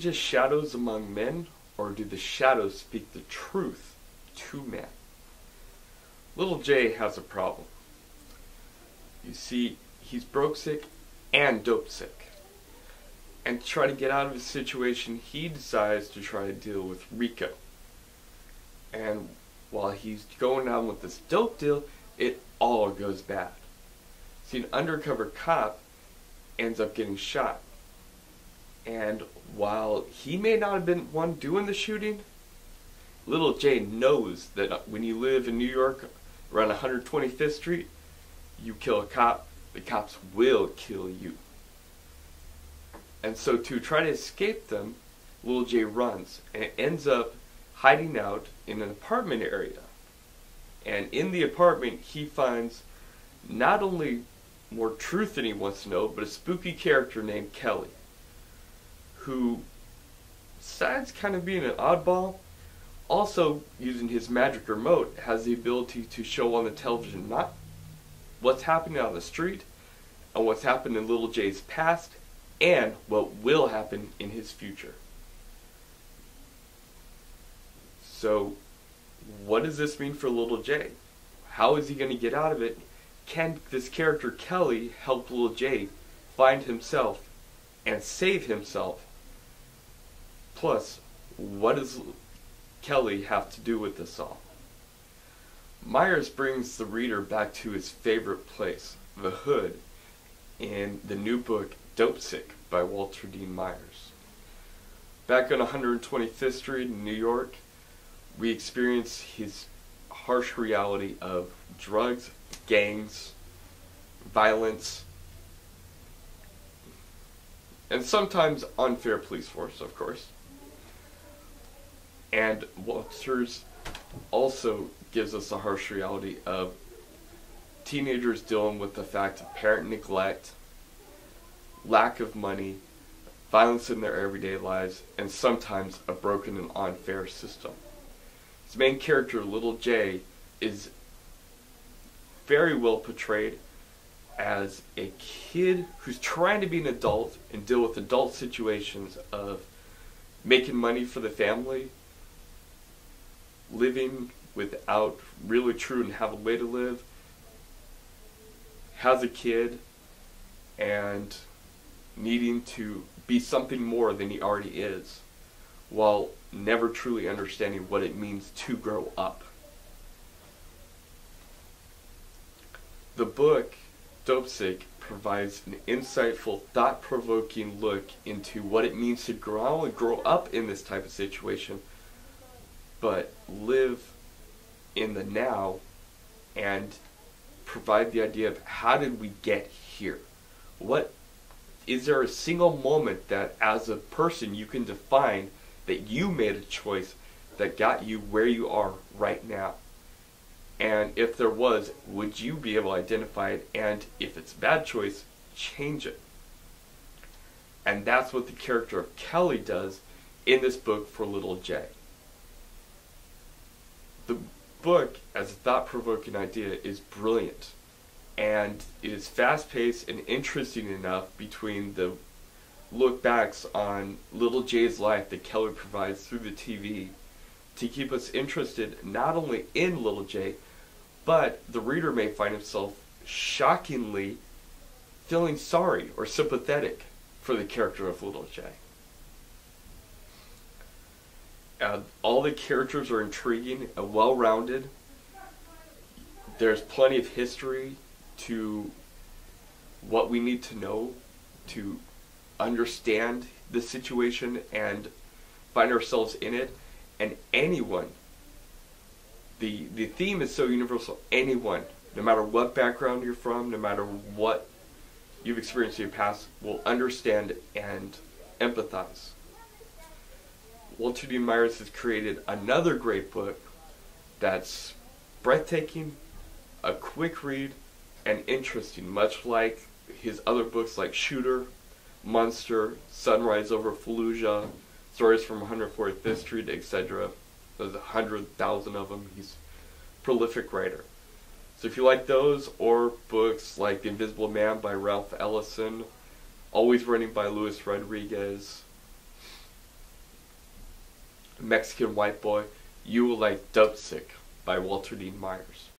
just shadows among men, or do the shadows speak the truth to men? Little J has a problem. You see, he's broke sick and dope sick. And to try to get out of his situation, he decides to try to deal with Rico. And while he's going on with this dope deal, it all goes bad. See, an undercover cop ends up getting shot. And while he may not have been one doing the shooting, Little J knows that when you live in New York around 125th Street, you kill a cop, the cops will kill you. And so to try to escape them, Little J runs and ends up hiding out in an apartment area. And in the apartment, he finds not only more truth than he wants to know, but a spooky character named Kelly, who, besides kind of being an oddball, also using his magic remote, has the ability to show on the television not what's happening on the street, and what's happened in Little J's past, and what will happen in his future. So, what does this mean for Little J? How is he going to get out of it? Can this character Kelly help Little J find himself and save himself? Plus, what does Kelly have to do with this all? Myers brings the reader back to his favorite place, the hood, in the new book Dopesick by Walter Dean Myers. Back on 125th Street in New York, we experience his harsh reality of drugs, gangs, violence, and sometimes unfair police force, of course. And Walters also gives us a harsh reality of teenagers dealing with the fact of parent neglect, lack of money, violence in their everyday lives, and sometimes a broken and unfair system. His main character, Little J, is very well portrayed as a kid who's trying to be an adult and deal with adult situations of making money for the family, living without really true and have a way to live, has a kid, and needing to be something more than he already is, while never truly understanding what it means to grow up. The book, Dopesick, provides an insightful, thought-provoking look into what it means to grow up in this type of situation, but live in the now and provide the idea of how did we get here? What is there a single moment that as a person you can define that you made a choice that got you where you are right now? And if there was, would you be able to identify it? And if it's a bad choice, change it. And that's what the character of Kelly does in this book for Little J. The book, as a thought-provoking idea, is brilliant. And it is fast-paced and interesting enough between the look-backs on Little J's life that Kelly provides through the TV to keep us interested not only in Little J, but the reader may find himself shockingly feeling sorry or sympathetic for the character of Little J. All the characters are intriguing and well-rounded. There's plenty of history to what we need to know to understand the situation and find ourselves in it. And anyone, the theme is so universal, anyone, no matter what background you're from, no matter what you've experienced in your past, will understand and empathize. Walter Dean Myers has created another great book that's breathtaking, a quick read, and interesting, much like his other books like Shooter, Monster, Sunrise Over Fallujah, Stories from 145th Street, etc. There's 100,000 of them. He's a prolific writer. So if you like those, or books like The Invisible Man by Ralph Ellison, Always Running by Luis Rodriguez, Mexican white boy, you will like Dubsick by Walter Dean Myers.